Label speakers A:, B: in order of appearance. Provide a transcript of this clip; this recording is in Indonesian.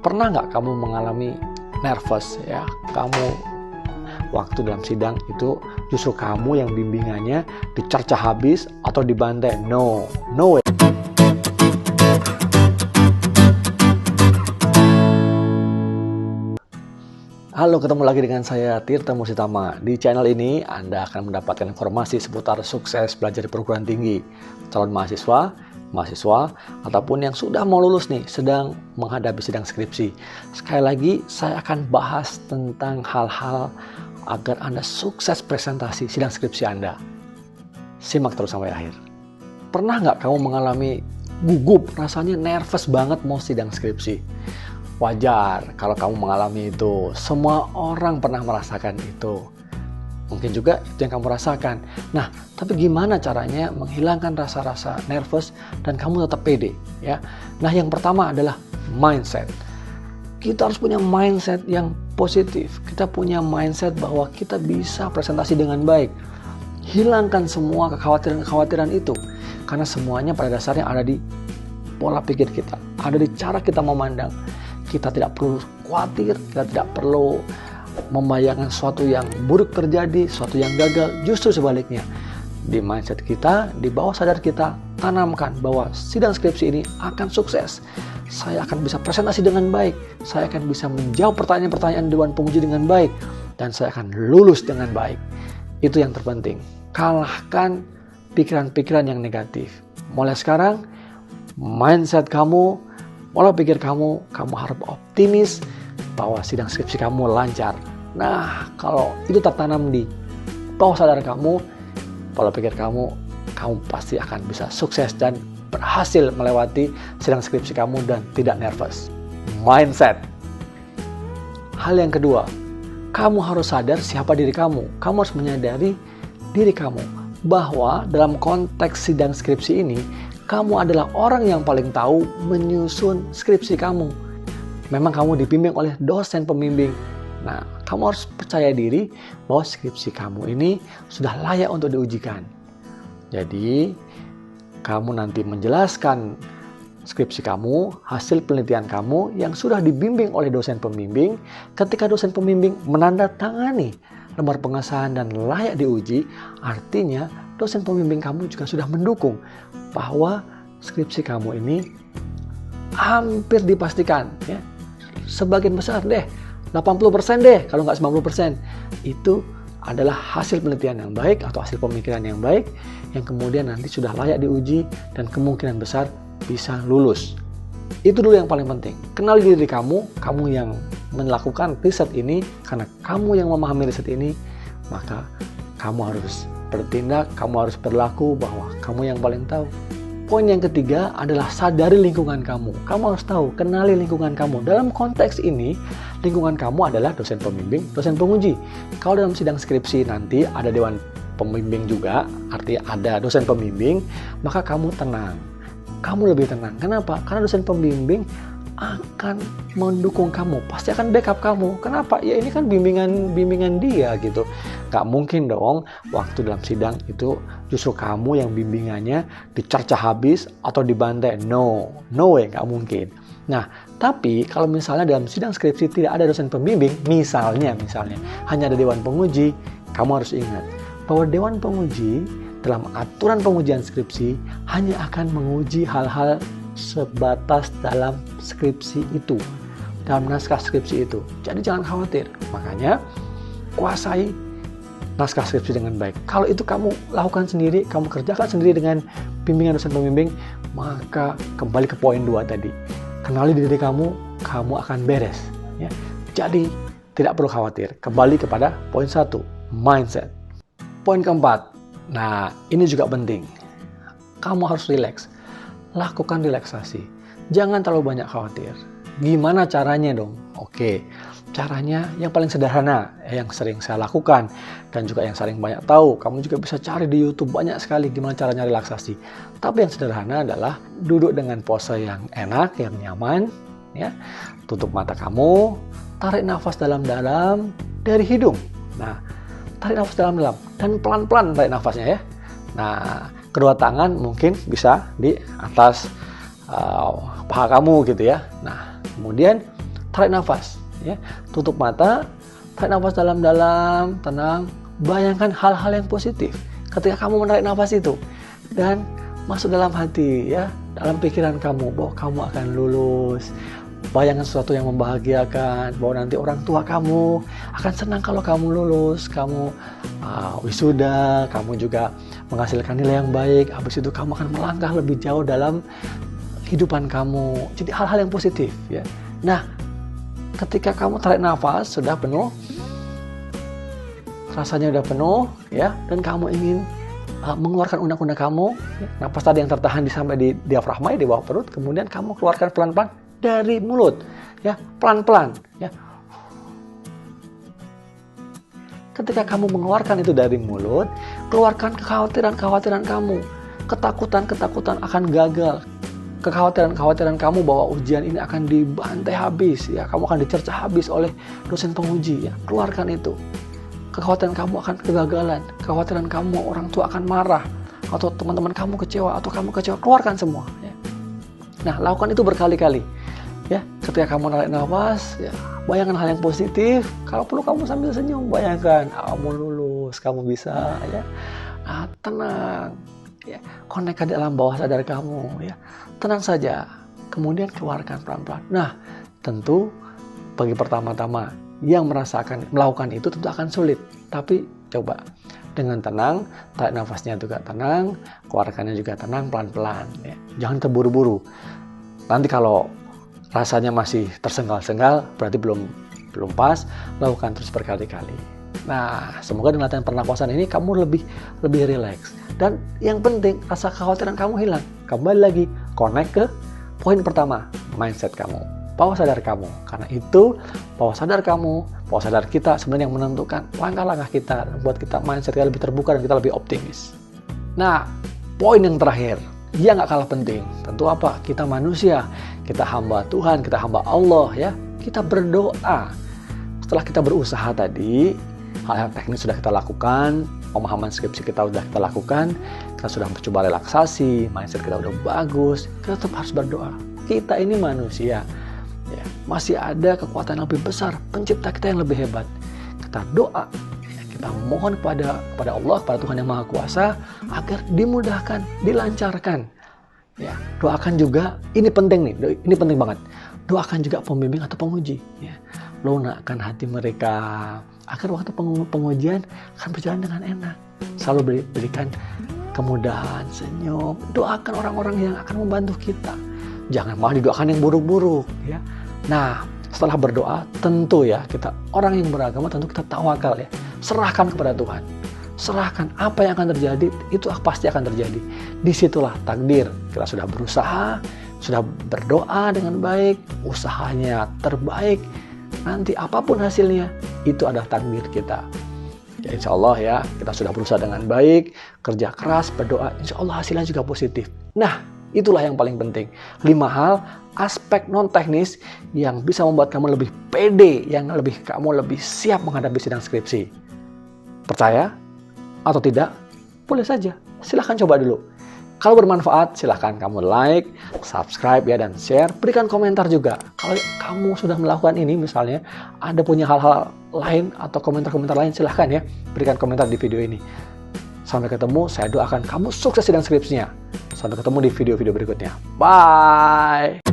A: Pernah nggak kamu mengalami nervous ya? Kamu waktu dalam sidang itu justru kamu yang bimbingannya dicerca habis atau dibantai? No way. Halo, ketemu lagi dengan saya Tirta Musitama. Di channel ini Anda akan mendapatkan informasi seputar sukses belajar di perguruan tinggi, calon mahasiswa, ataupun yang sudah mau lulus nih, sedang menghadapi sidang skripsi. Sekali lagi, saya akan bahas tentang hal-hal agar Anda sukses presentasi sidang skripsi Anda. Simak terus sampai akhir. Pernah nggak kamu mengalami gugup, rasanya nervous banget mau sidang skripsi? Wajar kalau kamu mengalami itu. Semua orang pernah merasakan itu. Mungkin juga itu yang kamu rasakan. Nah, tapi gimana caranya menghilangkan rasa-rasa nervous dan kamu tetap pede? Ya. Nah, yang pertama adalah mindset. Kita harus punya mindset yang positif. Kita punya mindset bahwa kita bisa presentasi dengan baik. Hilangkan semua kekhawatiran-kekhawatiran itu. Karena semuanya pada dasarnya ada di pola pikir kita. Ada di cara kita memandang. Kita tidak perlu khawatir, kita tidak perlu membayangkan sesuatu yang buruk terjadi, sesuatu yang gagal. Justru sebaliknya, di mindset kita, di bawah sadar kita, tanamkan bahwa sidang skripsi ini akan sukses. Saya akan bisa presentasi dengan baik, saya akan bisa menjawab pertanyaan-pertanyaan Dewan Penguji dengan baik, dan saya akan lulus dengan baik. Itu yang terpenting. Kalahkan pikiran-pikiran yang negatif. Mulai sekarang, mindset kamu, pola pikir kamu harus optimis bahwa sidang skripsi kamu lancar. Nah, kalau itu tertanam di bawah sadar kamu, pola pikir kamu pasti akan bisa sukses dan berhasil melewati sidang skripsi kamu dan tidak nervous. Mindset. Hal yang kedua, kamu harus sadar siapa diri kamu. Kamu harus menyadari diri kamu bahwa dalam konteks sidang skripsi ini, kamu adalah orang yang paling tahu menyusun skripsi kamu. Memang kamu dibimbing oleh dosen pembimbing. Nah, kamu harus percaya diri bahwa skripsi kamu ini sudah layak untuk diujikan. Jadi, kamu nanti menjelaskan skripsi kamu, hasil penelitian kamu yang sudah dibimbing oleh dosen pembimbing. Ketika dosen pembimbing menandatangani lembar pengesahan dan layak diuji, artinya dosen pembimbing kamu juga sudah mendukung bahwa skripsi kamu ini hampir dipastikan, ya, sebagian besar deh, 80% deh, kalau nggak 90%, itu adalah hasil penelitian yang baik atau hasil pemikiran yang baik yang kemudian nanti sudah layak diuji dan kemungkinan besar bisa lulus. Itu dulu yang paling penting. Kenali diri kamu yang melakukan riset ini, karena kamu yang memahami riset ini, maka kamu harus bertindak, kamu harus berlaku bahwa kamu yang paling tahu. Poin yang ketiga adalah sadari lingkungan kamu. Kamu harus tahu, kenali lingkungan kamu. Dalam konteks ini, lingkungan kamu adalah dosen pembimbing, dosen penguji. Kalau dalam sidang skripsi nanti ada dewan pembimbing juga, artinya ada dosen pembimbing, maka kamu tenang. Kamu lebih tenang. Kenapa? Karena dosen pembimbing akan mendukung kamu, pasti akan backup kamu. Kenapa? Ya ini kan bimbingan dia gitu. Gak mungkin dong waktu dalam sidang itu justru kamu yang bimbingannya dicerca habis atau dibantai. No way, gak mungkin. Nah, tapi kalau misalnya dalam sidang skripsi tidak ada dosen pembimbing, misalnya hanya ada dewan penguji, kamu harus ingat bahwa dewan penguji dalam aturan pengujian skripsi hanya akan menguji hal-hal sebatas dalam skripsi itu, dalam naskah skripsi itu. Jadi jangan khawatir. Makanya kuasai naskah skripsi dengan baik. Kalau itu kamu lakukan sendiri, kamu kerjakan sendiri dengan bimbingan dosen pembimbing, maka kembali ke poin 2 tadi. Kenali diri kamu akan beres. Ya. Jadi tidak perlu khawatir. Kembali kepada poin 1, mindset. Poin keempat, nah ini juga penting. Kamu harus rileks. Lakukan relaksasi. Jangan terlalu banyak khawatir. Gimana caranya dong? Oke, caranya yang paling sederhana, yang sering saya lakukan dan juga yang sering banyak tahu. Kamu juga bisa cari di YouTube banyak sekali gimana caranya relaksasi. Tapi yang sederhana adalah duduk dengan pose yang enak, yang nyaman, ya. Tutup mata kamu, tarik nafas dalam-dalam dari hidung. Nah, tarik nafas dalam-dalam dan pelan-pelan tarik nafasnya ya. Nah, kedua tangan mungkin bisa di atas paha kamu gitu ya. Nah, kemudian tarik nafas, ya. Tutup mata, tarik nafas dalam-dalam, tenang. Bayangkan hal-hal yang positif ketika kamu menarik nafas itu, dan masuk dalam hati, ya, dalam pikiran kamu bahwa kamu akan lulus. Bayangkan sesuatu yang membahagiakan, bahwa nanti orang tua kamu akan senang kalau kamu lulus, kamu wisuda, kamu juga menghasilkan nilai yang baik. Habis itu kamu akan melangkah lebih jauh dalam kehidupan kamu. Jadi hal-hal yang positif, ya. Nah, ketika kamu tarik nafas sudah penuh, rasanya udah penuh, ya, dan kamu ingin mengeluarkan unek-unek kamu, ya, napas tadi yang tertahan sampai di diafragma, di bawah perut, kemudian kamu keluarkan pelan-pelan dari mulut, ya, pelan-pelan, ya. Ketika kamu mengeluarkan itu dari mulut, keluarkan kekhawatiran kamu, ketakutan akan gagal, kekhawatiran kamu bahwa ujian ini akan dibantai habis, ya, kamu akan dicerca habis oleh dosen penguji, ya. Keluarkan itu. Kekhawatiran kamu akan kegagalan, kekhawatiran kamu orang tua akan marah, atau teman-teman kamu kecewa, atau kamu kecewa, keluarkan semua, ya. Nah, lakukan itu berkali-kali, ya. Ketika kamu narik nafas, ya, bayangkan hal yang positif. Kalau perlu kamu sambil senyum, bayangkan kamu lulus, kamu bisa, ya. Tenang, ya. Connect ke dalam bawah sadar kamu, ya. Tenang saja. Kemudian keluarkan pelan-pelan. Nah, tentu bagi pertama-tama yang melakukan itu tentu akan sulit. Tapi coba dengan tenang, tarik nafasnya juga tenang, keluarkannya juga tenang, pelan-pelan, ya. Jangan terburu-buru. Nanti kalau rasanya masih tersengal-sengal, berarti belum pas. Lakukan terus berkali-kali. Nah, semoga dengan latihan pernapasan ini kamu lebih rileks. Dan yang penting, rasa kekhawatiran kamu hilang. Kembali lagi, connect ke poin pertama, mindset kamu, bawah sadar kamu. Karena itu, bawah sadar kamu, bawah sadar kita sebenarnya yang menentukan langkah-langkah kita, buat kita mindset kita lebih terbuka dan kita lebih optimis. Nah, poin yang terakhir, yang gak kalah penting, tentu apa? Kita manusia, kita hamba Tuhan, kita hamba Allah, ya. Kita berdoa. Setelah kita berusaha tadi, hal-hal teknis sudah kita lakukan, pemahaman skripsi kita sudah kita lakukan, kita sudah mencoba relaksasi, mindset kita udah bagus, kita tetap harus berdoa. Kita ini manusia, ya, masih ada kekuatan yang lebih besar, pencipta kita yang lebih hebat. Kita doa, ya, kita mohon kepada Allah, kepada Tuhan yang Maha Kuasa, agar dimudahkan, dilancarkan. Ya, doakan juga, ini penting nih, ini penting banget. Doakan juga pembimbing atau penguji, ya. Lunakkan hati mereka agar waktu pengujian akan berjalan dengan enak. Selalu berikan kemudahan, senyum. Doakan orang-orang yang akan membantu kita. Jangan malah didoakan yang buruk-buruk, ya. Nah, setelah berdoa, tentu ya, kita orang yang beragama tentu kita tawakal, ya. Serahkan kepada Tuhan. Serahkan apa yang akan terjadi, itu pasti akan terjadi. Disitulah takdir. Kita sudah berusaha, sudah berdoa dengan baik, usahanya terbaik. Nanti apapun hasilnya, itu adalah takdir kita. Ya, insya Allah, ya, kita sudah berusaha dengan baik, kerja keras, berdoa, insya Allah hasilnya juga positif. Nah, itulah yang paling penting. 5 hal, aspek non-teknis yang bisa membuat kamu lebih pede, kamu lebih siap menghadapi sidang skripsi. Percaya atau tidak? Boleh saja, silahkan coba dulu. Kalau bermanfaat, silahkan kamu like, subscribe, ya, dan share. Berikan komentar juga. Kalau kamu sudah melakukan ini, misalnya ada punya hal-hal lain atau komentar-komentar lain, silahkan, ya, berikan komentar di video ini. Sampai ketemu, saya doakan kamu sukses sidang skripsinya. Sampai ketemu di video-video berikutnya. Bye!